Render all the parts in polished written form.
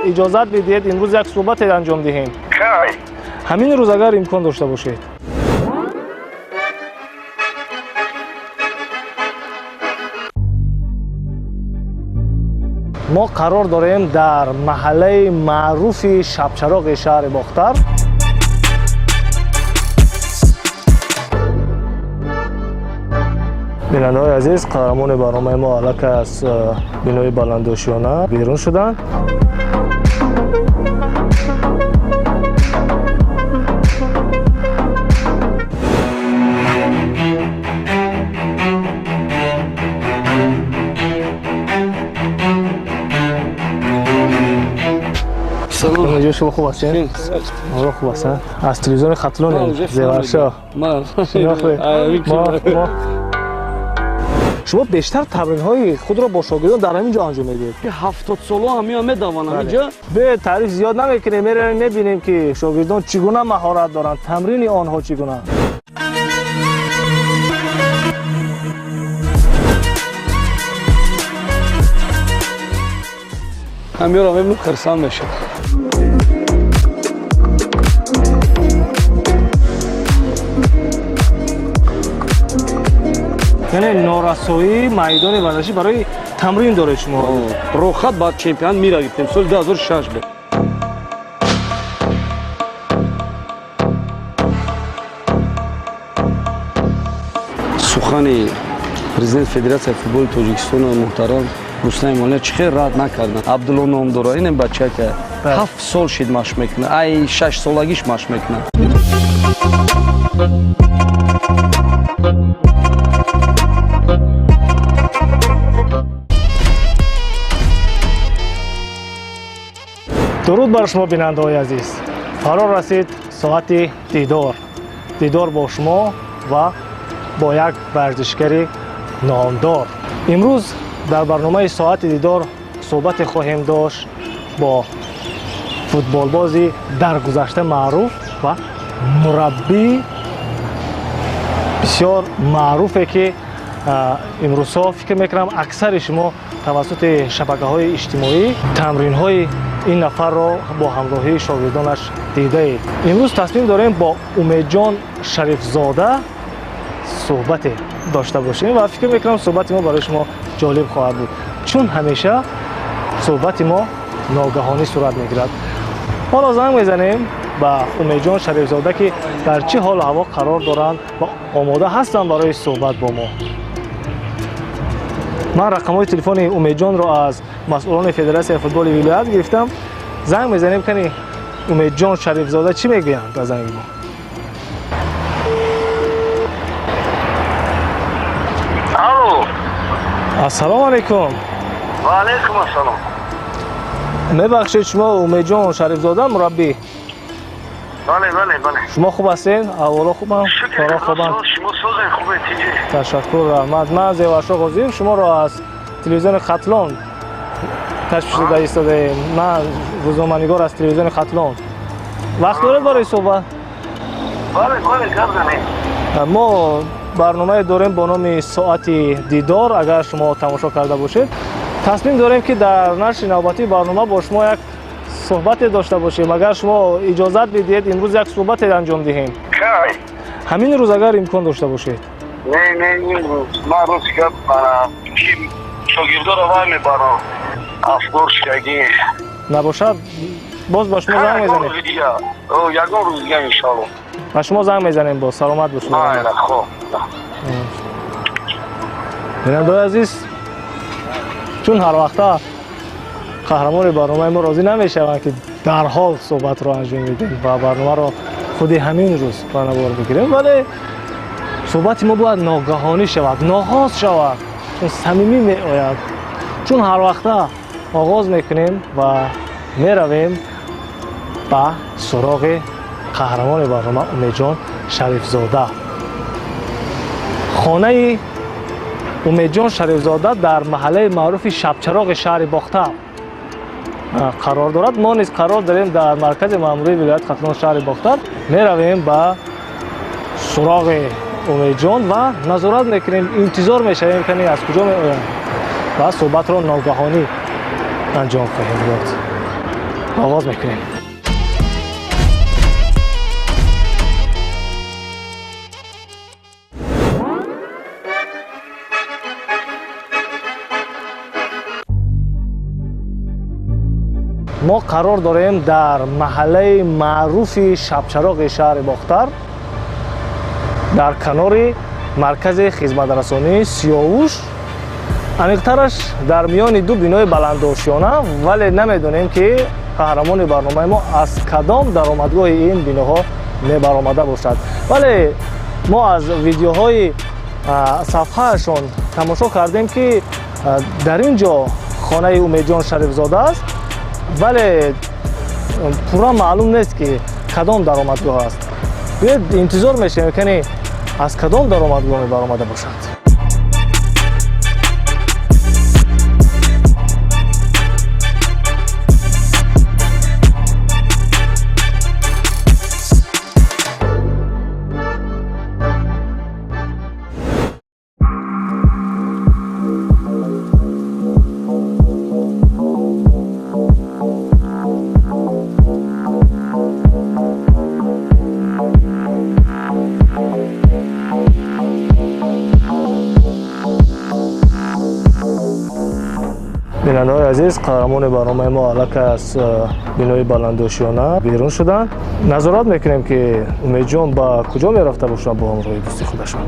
اجازت بدید امروز یک صحبت انجام دهیم. همین روز اگر امکان داشته باشید. ما قرار داریم در محله معروف شبچراغ شهر باختر. بیننده‌های عزیز، قهرمان برنامه ما الک از بینای بلندوشیانه بیرون شدند. سلام. شما خوب هستین؟ خوب هستین؟ از تلویزیون خطلون زیورشاه. شما بیشتر تمرین‌های خود را با شاگردان در همینجا انجام میدید؟ 70 ساله همین میدوانم اینجا. به تعریف زیاد نمیکنیم، میبینیم که شاگردان چگونه مهارت دارند، تمرین آنها چگونه. همین را میبینم خرسان میشه. یعنی نارسایی میدان ورزشی برای تمرین داره شما؟ روخت بعد چمپیون میرفتیم سال 2006 بود. سخن پرزیدنت فدراسیون فوتبال تاجیکستان محترم رستم ایمانی چخیر رد نکردن. عبدالله نامدار این بچه که 7 سال شد مشق میکنه، ای 6 سالگیش مشق میکنه. درود بر شما بیننده‌های عزیز. فرا رسید ساعت دیدار با شما و با یک ورزشکار نامدار. امروز در برنامه ساعت دیدار صحبت خواهیم داشت با فوتبال بازی در گذشته معروف و مربی بسیار معروفه که امروزها فکر میکنم اکثر شما توسط شبکه‌های اجتماعی تمرین‌های این نفر را با همراهی شاگردانش دیده اید. امروز تصمیم داریم با امیدجان شریفزاده صحبت داشته باشیم و فکر میکنم صحبت ما برای شما جالب خواهد بود، چون همیشه صحبت ما ناگهانی صورت میگیرد. حالا زنگ میزنیم با امیدجان شریفزاده که در چه حال هوا قرار دارند و آماده هستند برای صحبت با ما. من رقم‌های تلفن امیدجان را از مسئولان فدراسیون فوتبال ولایت گرفتم. زنگ میزنیم که امیدجان شریفزاده چی میگویند در زنگ ما. الو. السلام علیکم. و علیکم السلام. میبخشید شما امیدجان شریفزاده مربی؟ بله بله بله. شما خوب هستین؟ احوالا خوبم؟ کارا خوبم؟ شما سوزن خوبه تیجی. تشکر رحمت. من زیورشاه قاضیم، شما را از تلویزیون خطلون تشریف داده ایستاده. من روزنامه‌نگار از تلویزیون خطلون. وقت دارید برای صحبت؟ بله بله گردنه. ما برنامه داریم با نام ساعت دیدار. اگر شما تماشا کرده باشید تصمیم داریم که در نشر نوبتی برنامه با شما یک صحبت داشته باشیم. اگر شما اجازت بدید امروز یک صحبت انجام دهیم. همین روز اگر امکان داشته باشید. نه من روز که شاگردا رو وای میبرم افکار شگی نباشد باز با شما زنگ میزنیم. یکم روز دیگه انشالله با شما زنگ میزنیم. با سلامت باشید. خب بیننده‌های عزیز، چون هر وقتا قهرمان برنامه ما راضی نمیشوند که در حال صحبت رو انجام میدیم و برنامه رو خودی همین روز برنامه بگیریم، ولی صحبت ما باید ناگهانی شود، ناهاز شود، چون صمیمی می آید. چون هر وقتا آغاز میکنیم و میرویم با سراغ قهرمان برنامه امیدجان شریفزاده. خانه امیدجان شریفزاده در محله معروف شبچراغ شهر باختر قرار دارد. ما نیز قرار داریم در مرکز ماموری ولایت خطلون شهر باختر میرویم با سراغ امیدجان و نظارت میکنیم، انتظار میشویم که از کجا میآیند و صحبت را ناگهانی انجام خواهیم داد. آغاز میکنیم. ما قرار داریم در محله معروف شبچراغ شهر باختر در کنار مرکز خدمترسانی سیاوش، عمیق‌ترش در میان دو بینای بلندآشیانه، ولی نمیدونیم که قهرمان برنامه ما از کدام درآمدگاه این بیناها میبرآمده باشد. ولی ما از ویدیوهای صفحهشون تماشا کردیم که در اینجا خانه امیدجان شریفزاده است، ولی پورا معلوم نیست که کدام درآمدگاه است. بیاید انتظار میشیم که از کدام درآمدگاه میبرآمده باشد. بیننده‌های عزیز، قهرمان برنامه ما الک از بینای بلندآشیانه بیرون شدن. نظارت میکنیم که امیدجان با کجا میرفته باشن با همراه دوستی خودشون.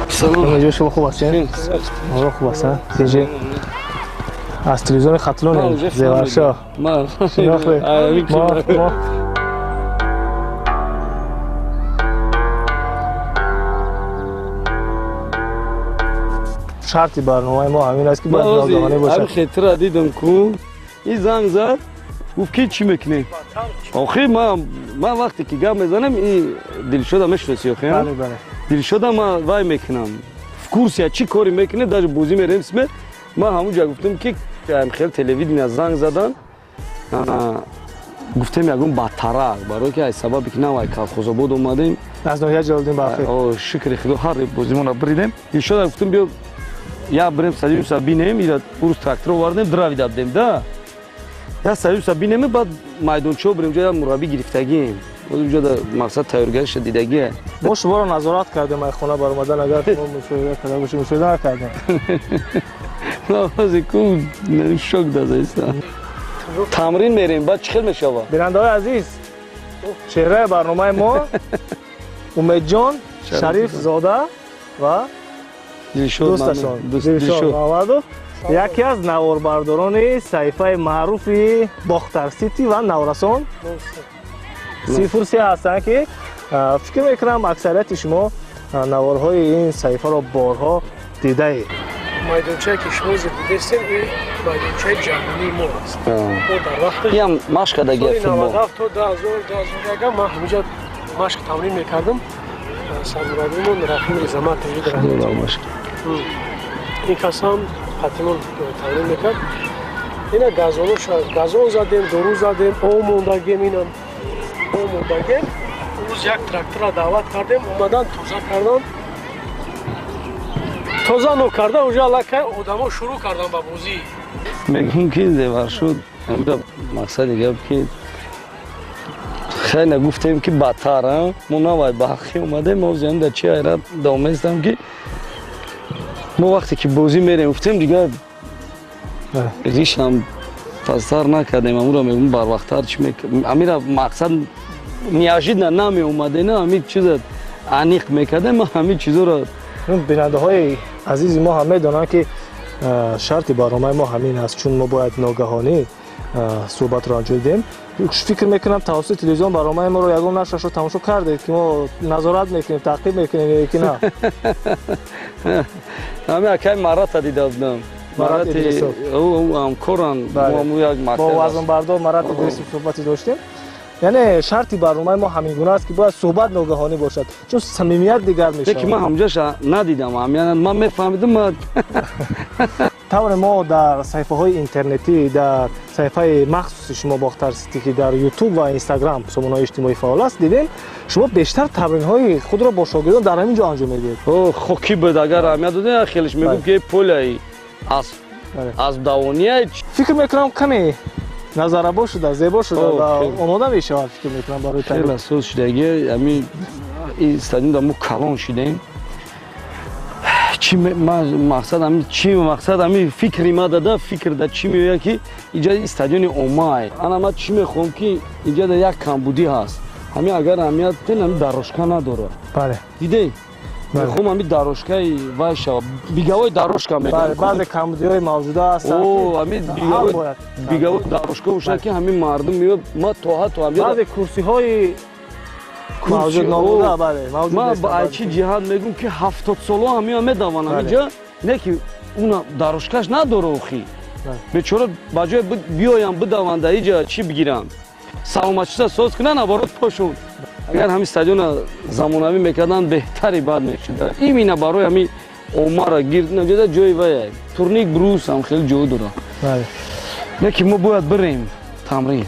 سلام. شما خوب هستین؟ ما خوب هستن. اینجا از تلویزیون خطلون زیورشاه. ما شرط برنامه ما همین است که باید ناگهانی باشه. همین خطر دیدم که این زنگ زد گفت که چی میکنی؟ آخه من وقتی که گپ میزنم این دلشده میشناسی آخه. بله بله. دلشده من وای میکنم. کورس چی کاری میکنه در بازی میرم اسم من همونجا گفتم که خیلی تلویزیون زنگ زدن. گفتم یکم بدتره برای که سبب که نه کالخوزآباد اومدیم از ناحیه جلال‌الدین بخیر. شکر خدا هر بازیمون رو بریدیم. ایشون گفتم بیا یا بریم سریوس بینیم میرا پروس تراکتور آوردیم دراوی دادیم ده. یا سریوس بینیم بعد میدانچو بریم جای مربی گرفتگیم. اونجا در مقصد تیارگرش دیدگیه. ما شما رو نظارت کردیم از خونه برآمدن اگر شما مشاهده کرده باشیم مشاهده نکردیم. لازم کن شوک داده تمرین میریم بعد چخیل میشوه. بیننده‌های عزیز، چهره برنامه ما امیدجان شریفزاده و دوستشان دلشاد محمدوف، یکی از نواربرداران صحیفه معروف باختر سیتی و نورسان 03 هستند که فکر میکنم اکثریت شما نوارهای این صحیفه را بارها دیده اید. میدانچه‌ای که شما دیدید این میدانچه جهانی ما است. در وقت هم مشق کردگی فوتبال. 97 تا 2011 من همینجا مشق تمرین میکردم. سرمربیمون رحیم رضامت این کس هم حتما تمرین میکرد. اینا گازونو شد گازون زدیم دورو زدیم او موندگیم اینم او موندگیم روز یک تراکتور را دعوت کردیم اومدن توزه کردن توزه نو کرده اونجا لکه آدما شروع کردن به بازی میگم که زیور شد امروز مقصد دیگه که خیلی گفتیم که بدتره ما نباید به حقی اومده ما زیان در چی حیرت دامستم که ما وقتی که بازی میریم گفتیم دیگه ریش هم پستر نکردیم امورا میگم بر وقتر چی میکنیم امیرا مقصد نیاجید نمی اومده نه همین چیز انیق میکرده ما همین چیزا رو بیننده های عزیز ما همه دانند که شرط برنامه ما همین است چون ما باید ناگهانی صحبت را انجام دهیم فکر میکنم توسط تلویزیون برنامه ما رو یگان نشرش رو تماشا کرده که ما نظارت میکنیم تعقیب میکنیم که نه همین اکی مرات دیده بودم مرات او هم کورن ما یک مقصد با وزن بردار مرات ادریسی صحبتی داشتیم یعنی شرطی برنامه ما همین گونه است که باید صحبت ناگهانی باشد چون صمیمیت دیگر میشه که من همجاش ندیدم یعنی من میفهمیدم طور ما در صفحه های اینترنتی در صفحه مخصوص شما باختر سیتی که در یوتیوب و اینستاگرام سامانه‌های اجتماعی فعال است دیدیم شما بیشتر تمرین های خود را با شاگردان در همین جا انجام میدید خوکی بود اگر اهمیت داده خیلیش میگم که پول از دوانیه فکر میکنم کمی نظر شده زیبا شده و آماده میشه فکر میکنم برای خیلی اساس شدگی همین این استادیوم دمو کلان شدیم چی مقصد همین فکری ما داده فکر داد چی میگه که اینجا استادیوم اومای انا چی میخوام که اینجا یک کمبودی هست همین اگر اهمیت همین دروشکا نداره بله دیدی میخوام همین دروشکای وایشا بیگاوی دروشکا میگم بعض کمبودی‌های موجوده هست همین بیگاوی دروشکا باشه که همین مردم میاد ما تو همین بعض کرسی‌های موجود نبوده بله موجود ما با چی جهاد میگم که 70 ساله همین دوانم اینجا نه که اون دروشکاش نداره اخی بیچاره بجای بیایم بدوانده اینجا چی بگیرم سلامتیش ساز کنن نبارات پاشون اگر همین استادیوم زمانوی میکردن بهتری بعد میشد این مینا برای همین عمر گیر نمیده جای وای تورنیک بروس هم خیلی جو داره بله لیکن ما باید بریم تمرین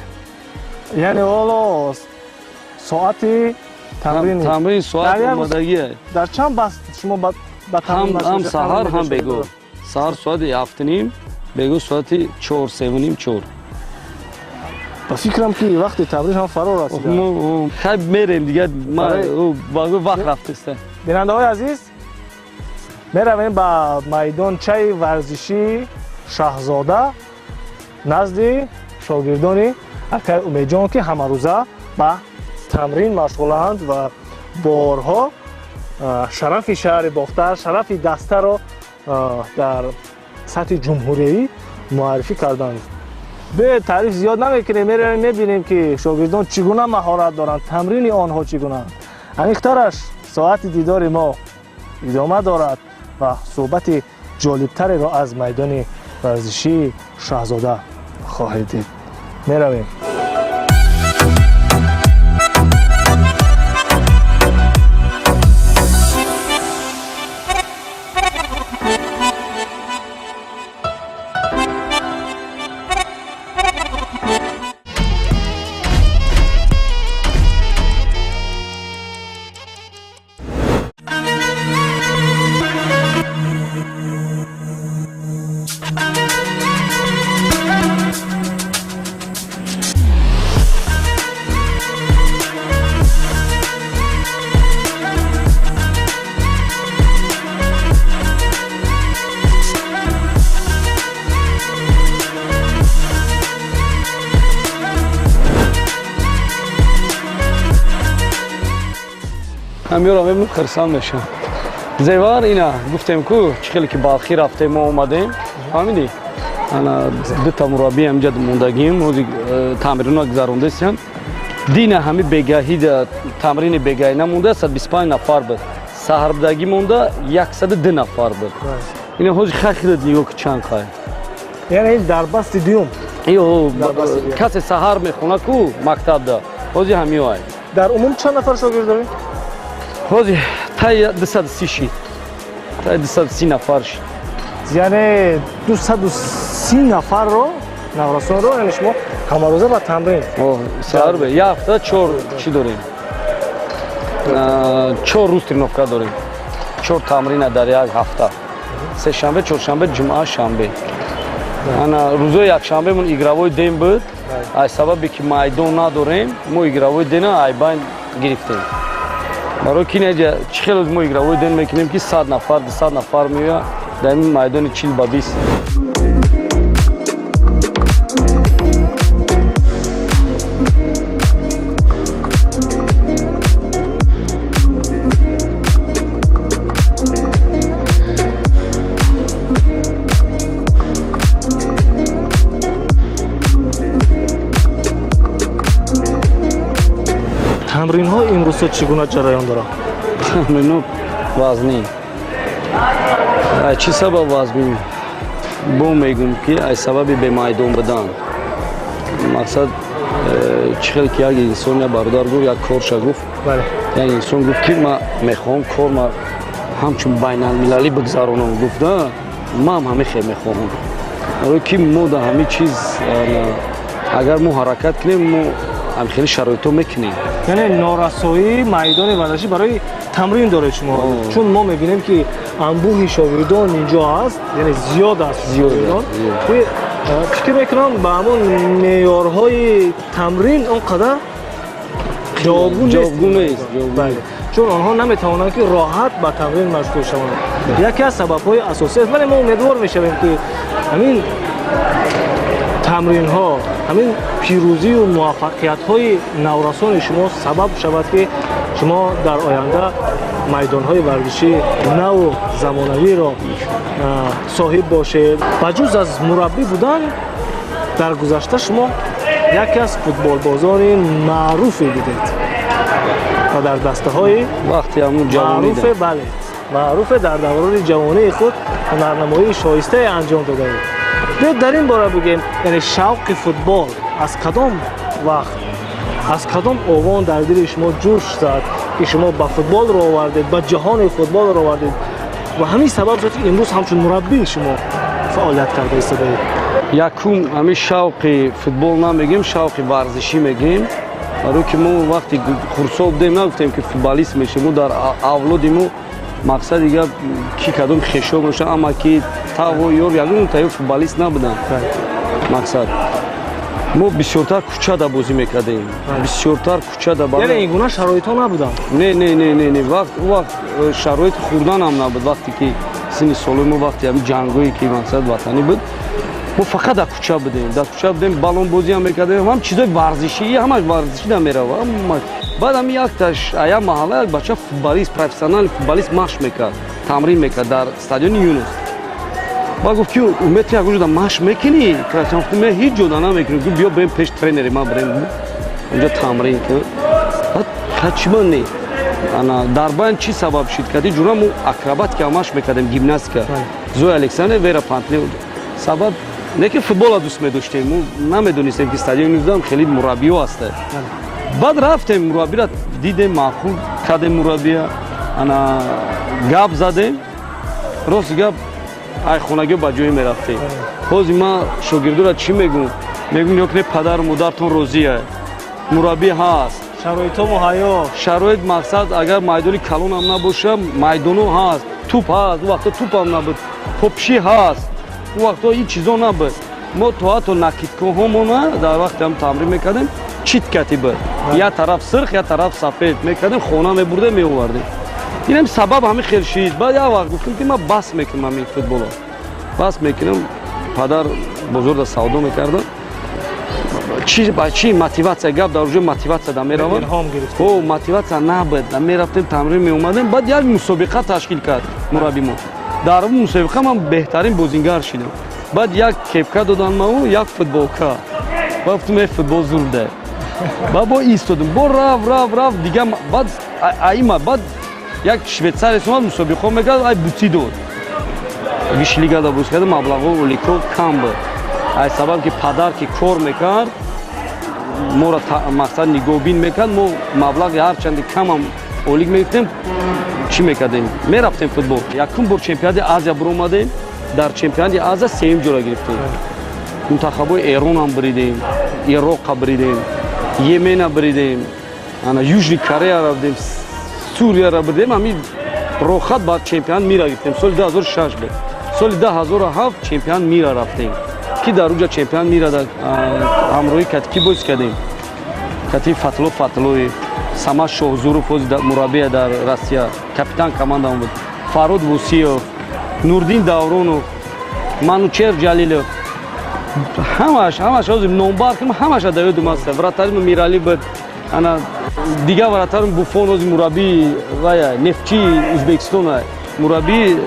یعنی والا ساعتی تمرین ساعت آمادگیه در چند بس شما با تمرین هم سحر هم بگو سحر ساعت 7:30 بگو ساعت 4 با فکرم که وقتی تمرین هم فرا رسیده ما خیلی میریم دیگه ما وقت رفته بیننده های عزیز میرویم با میدان چای ورزشی شاهزاده نزد شاگردان اکای امیدجان که همه روزه با تمرین مشغولند و بارها شرف شهر باختر شرف دسته را در سطح جمهوری معرفی کردند به تعریف زیاد نمیکنیم میبینیم که شاگردان چگونه مهارت دارند تمرین آنها چگونه انیخترش ساعت دیدار ما ادامه دارد و صحبت جالبتری را از میدان ورزشی شاهزاده خواهید دید میرویم همیورا میبینم خرسان میشن زیوار اینا گفتیم کو چخیلی که باخی رفتیم ما اومدیم فهمیدی انا دو تا مربی همجا موندگیم و تمرین ها گذرونده سیم دینه همه بگاهی دا تمرین بگاهی نمونده 125 نفر بود سهر بدگی مونده 102 نفر بود اینا هوج خیلی دیگه که چند خواهی یعنی در بست دیوم ایو کسی سهر میخونه کو مکتب دا هوجی همی وای در عموم چند نفر شاگرد داریم؟ هوجی تا 230 شید تا 230 نفر شید یعنی 230 نفر رو наврасонро, яъне шумо ҳамарӯза ба тамрин. сар бе як ҳафта 4 чӣ дорем? 4 рӯз тренировка дорем. 4 тамрина дар як ҳафта. Сешанбе, чоршанбе, ҷумъа, шанбе. Ана рӯзои якшанбемон игравой ден буд. Аз сабабе ки майдон надорем, мо игравой дена айбайн гирифтем. Барои ки неҷа чӣ хел мо игравой ден мекунем ки 100 нафар, 200 нафар меоя дар ин майдони 40 ба 20. тамринҳо имрӯза чӣ гуна ҷараён дорад? Тамрино вазнӣ. Чӣ сабаб вазнӣ? Бо мегӯм ки аз сабаби бемайдон будан. Мақсад чӣ хел ки як инсон я бародар гуфт, як корша гуфт. Як инсон гуфт ки ман мехоҳам корма ҳамчун байналмилалӣ бигзаронам. Гуфт да, ман ҳамин хел мехоҳам. Барои ки мо дар ҳамин чиз агар мо ҳаракат кунем, мо ҳамхели шароито мекунем. Яъне норасоии майдони варзишӣ барои тамрин доред шумо. Чун мо мебинем ки анбӯҳи шогирдон инҷо ҳаст, яъне зиёд аст шогирдон. Фикр мекунам ба ҳамон меъёрҳои тамрин он қадар ҷавобгӯ нест. Чун онҳо наметавонанд ки роҳат ба тамрин машғул шаванд. Яке аз сабабҳои асосӣ аст, вале мо умедвор мешавем ки ҳамин тамринҳо, ҳамин пирӯзию муваффақиятҳои наврасони шумо сабаб шавад ки шумо дар оянда майдонҳои варзиши наву замонавиро соҳиб бошед. Ба ҷуз аз мураббӣ будан, дар гузашта шумо яке аз футболбозони маъруфе будед ва дар дастаҳои маъруфе дар даврони ҷавонии худ ҳунарнамоии шоистае анҷом додавед. Биёед дар ин бора бигем, яъне шавқи футбол аз кадом вақт, аз кадом овон дар дили шумо ҷӯш зад, ки шумо ба футбол ро овардед, ба ҷаҳони футбол ро овардед ва ҳамин сабаб шуд ки имрӯз ҳамчун мураббии шумо фаъолият карда истодаед? Якум ҳамин шавқи футбол намегем, шавқи варзишӣ мегем. Барои ки мо вақти хурдсол будем нагуфтем ки футболист мешавем. Мо дар авлоди мо мақсади гап ки кадом хешоб мешавад, аммо ки таво ёр ягон таё футболист набудам. Мақсад мо бисёртар кӯчада бозӣ мекардем. Бисёртар кӯчада. Яъне ин гуна шароитҳо набуданд? Не. Вақт шароити хурданам набуд. Вақте ки синни солои мо вақти ҳамин ҷангҳое ки мақсад ватанӣ буд, мо фақат дар кӯча будем. Дар кӯча будем, балонбозиам мекардем, ҳам чизои варзишӣ, ҳамаш варзишӣ намерава. Баъд ҳамин якташ ая маҳалла як бача футболист, профессионали футболист машқ мекард, тамрин мекард дар стадиони Юнус. Ба гуфт ки метри як ҷода машқ мекунӣ? Гуфтам ме ҳеҷ ҷода намекунам. Гуфт биё берем пеш тренери ма берем онҷо тамрин кун. Ҳачма не. Ана дар байн чӣ сабаб шуд ки ҷура мо акробатика машқ мекардем, гимнастика. Зоя Александр, Вера Пантли. Сабаб не ки футбола дӯст медоштем, мо намедонистем ки стадиони Юнус дам хеле мураббиё ҳастад. Баъд рафтем мураббиро дидем, маъқул кардем мураббия. Ана гап задем. Рост гап ай хонагиҳо ба ҷои мерафтем. Ҳозир ман шогирдоро чӣ мегӯм? Мегӯм ёкне падару модаратон розия. Мураббӣ ҳаст. Шароитҳо муҳайё. Шароит мақсад агар майдони калонам набоша, майдоно ҳаст, туп ҳаст, вақто тупам набуд, попшӣ ҳаст. вақто ин чизо набуд. Мо то ҳатто накидкоҳомона дар вақти ҳам тамрин мекардем, читкати буд. Я тараф сирх, я тараф сафед мекардем, хона мебурдем, меовардем. Инам сабаб ҳамин хел шид. Баъд як вақт гуфтем ки ман бас мекунам ҳамин футболо. Бас мекунам, падар бузург савдо мекарда. Чӣ мотиватсия, гап дар ҷои мотиватсия да меравад. Мотиватсия набуд, да мерафтем, тамрин меомадем. Баъд як мусобиқа ташкил кард мурабби мо. Дар мусобиқа ман беҳтарин бозингар шудам. Баъд як кепка додан маву, як футболка. Гуфтам ин футбол зур да. Баъд бо истодам, бо раф дига баъд айма баъд як швейтсариец омад мусобиқа мекард, ай бутӣ дод. Вишлига да боз кардем, маблағҳо олико кам буд. Ай сабаб ки падар ки кор мекард, моро мақсад нигоҳбин мекард, мо маблағи ҳарчанди камам олик мегирифтем, чӣ мекардем? Мерафтем футбол. Якум бор чемпионати Азия биромадем, дар чемпионати Азия сеюм ҷойро гирифтем. мунтахабои Эрон ҳам биридем, Ироқа биридем, Йемена биридем, ана Южный Корея рафтем, Сурияро биридем. Ҳамин рохат ба чемпионат мира гирифтем. Соли 2006 буд. Соли 2007 чемпионат мира рафтем. Ки дар уҷа чемпионат мира дар ҳамроҳи ки боз кардем. Кати Фатлои, Самат Шоҳзуров мураббия дар Россия, капитан командаам буд. Фарод Вусиев, Нурдин Давронов, Манучер Ҷалилов. Ҳамаш номбар кам ҳамаша дар ёдум аст. Вратарим Мирали буд. Ана дигар вратарим Буфон ози мураббии вая Нефчи Узбекистон мураббии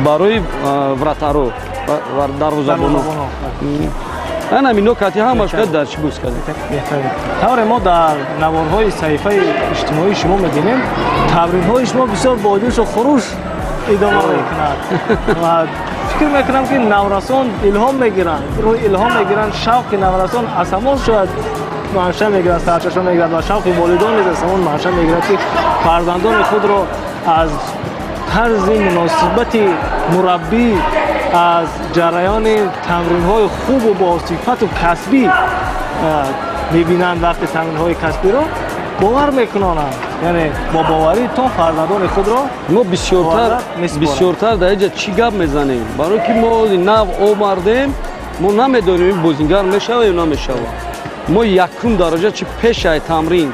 барои вратаро дарвозабоно. Ана мино кати ҳамаш кад дар чӣ буз кардем. тавре мо дар наворҳои саҳифаи иҷтимоии шумо мебинем тавринҳои шумо бисёр бо ҷӯшу хуруш идома мекунад ва фикр мекунам ки наврасон илҳом мегиранд, шавқи наврасон аз ҳамон шояд манша мегирад, сарчашма мегирад ва шавқи волидон низ аз ҳамон манша мегирад ки фарзандони худро аз тарзи муносибати мураббӣ, аз ҷараёни тамринҳои хубу босифату касбӣ мебинанд. Вақти тамринҳои касбиро бовар мекунонанд, яъне бо боварӣ то фарзандони худро мо бисёртар дар ҷа чӣ гап мезанем, барои ки мо нав омардем, мо намедонем ин бозингар мешава ё намешава. Мо якум дароҷа чи пешаи тамрин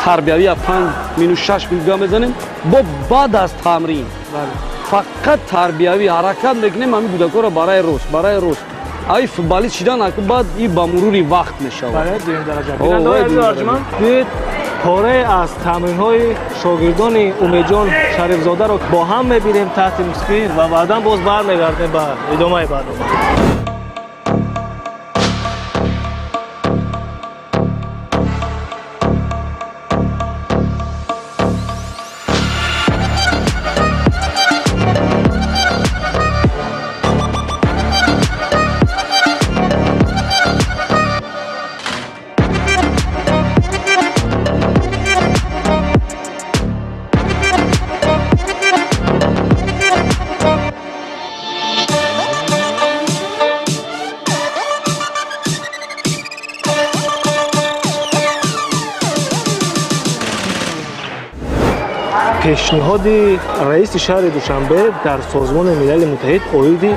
тарбиявӣ 5 минут 6 минут гап мезанем, бо баъд аз тамрин фақат тарбиявӣ ҳаракат мекунем. ҳамин кӯдакҳоро барои рост ай футболист шидан аку баъд и ба мурури вақт мешавад. Биед пораи аз тамринҳои шогирдони Умедҷон Шарифзодаро бо ҳам мебинем таҳти мусбир ва баъдан боз бармегардем ба идомаи барнома. пешниҳоди раиси шаҳри Душанбе дар Созмони Милали Муттаҳид оиди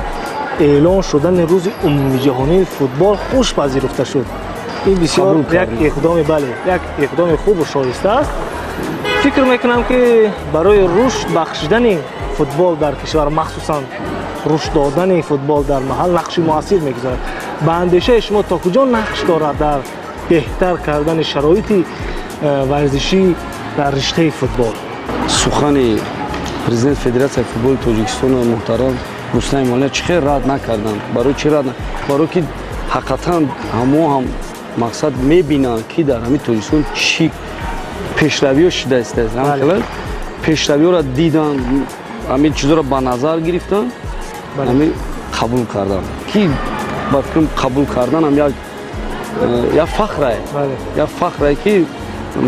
эълон шудани рӯзи умумиҷаҳонии футбол хуш пазируфта шуд. ин бисёр як иқдоми хубу шоиста аст. фикр мекунам ки барои рушд бахшидани футбол дар кишвар, махсусан рушд додани футбол дар маҳал нақши муассир мегузарад. ба андешаи шумо то куҷо нақш дорад дар беҳтар кардани шароити варзишӣ дар риштаи футбол? сухани президент Федератсияи футболи Тоҷикистони муҳтарам Рустам Эмомалиев чӣ хел рад накарданд. Барои чӣ рад? Барои ки ҳақиқатан ҳамо ҳам мақсад мебинанд ки дар ҳамин Тоҷикистон чӣ пешравиҳо шуда истааст. пешравиҳоро диданд, ҳамин чизоро ба назар гирифтанд, ҳамин қабул карданд. Ки ба фикрам қабул кардан ҳам як фахрае. Як фахрае ки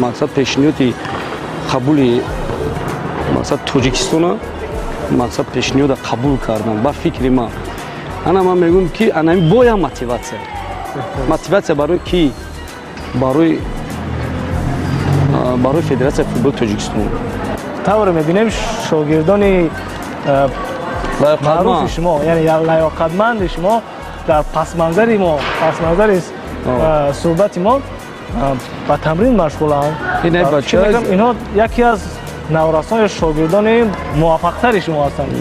мақсад пешниҳоди қабули мақсад Тоҷикистона мақсад пешниҳода қабул кардан ба фикри ман. Ана ман мегӯям ки анами боя мотиватсия барои ки барои Федератсияи футболи Тоҷикистон. тавре мебинем шогирдони маъруфи шумо, яъне лаёқатманди шумо дар пасманзари суҳбати мо ба тамрин машғуланд. Инҳо яке аз наврасон ё шогирдони муваффақтари шумо ҳастанд.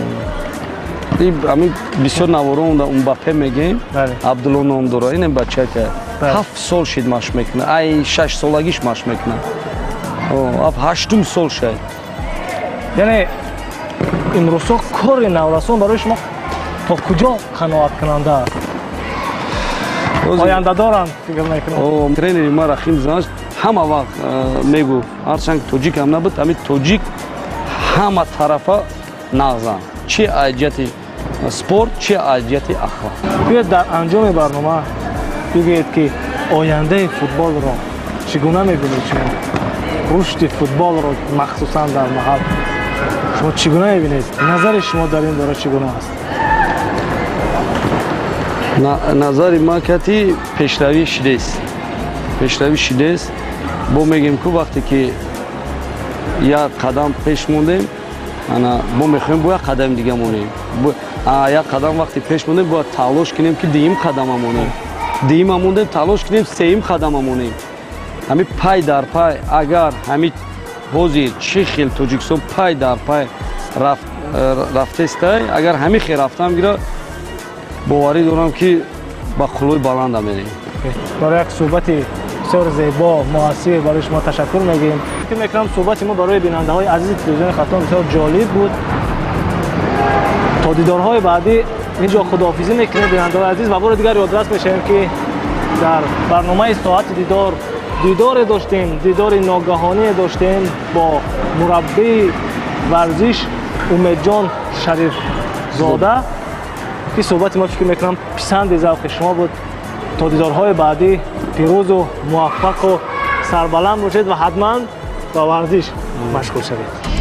ҳамин бисёр наворон Умбапе мегем, Абдулло ном дора. ин бачака 7 сол шид машқ мекуна, ай 6 солагиш машқ мекуна. 8 сол шад. яъне имрӯзҳо кори наврасон барои шумо то куҷо қаноаткунанда аст? оянда доранд фикр мекунам. тренери ма Рахим Занаш ҳама вақт мегӯ ҳарчанд тоҷик ҳам набуд, ҳамин тоҷик ҳама тарафа нағзанд, чӣ аз ҷиҳати спорт, чӣ аз ҷиҳати ахлоқ. биёед дар анҷоми барнома бигӯед ки ояндаи футболро чӣ гуна мебинед шумо? рушди футболро махсусан дар маҳал шумо чӣ гуна мебинед? назари шумо дар ин бора чӣ гуна аст? назари ма кати пешравӣ шидест. Пешравӣ шидест. Бо мегем ки вақте ки як қадам пеш мондем, бо мехоҳем бо як қадами дига монем. Як қадам вақте пеш мондем, бояд талош кунем ки дуюм қадама монем. Дуюма мондем, талош кунем сеюм қадама монем. Ҳами пай дар пай, агар ҳами ҳозир чӣ хел Тоҷикистон пай дар пай рафтестай, агар ҳами хел рафтам гира, боварӣ дорам ки ба қуллӯи баланда мерем. барои як суҳбати бисёр зебо, муассир барои шумо ташаккур мегӯем. Фикр мекунам суҳбати мо барои бинандаҳои азизи телевизиони Хатон бисёр ҷолиб буд. То дидорҳои баъдӣ инҷо худоҳофизӣ мекунем бинандаҳои азиз ва бори дигар ёдрас мешавем ки дар барномаи соати дидоре доштем, дидори ногаҳоние доштем бо мураббии варзиш Умедҷон Шарифзода, ки суҳбати мо фикр мекунам писанди завқи шумо буд. То дидорҳои баъдӣ пирӯзу муваффақу сарбаланд бошед ва ҳатман ба варзиш машғул шавед.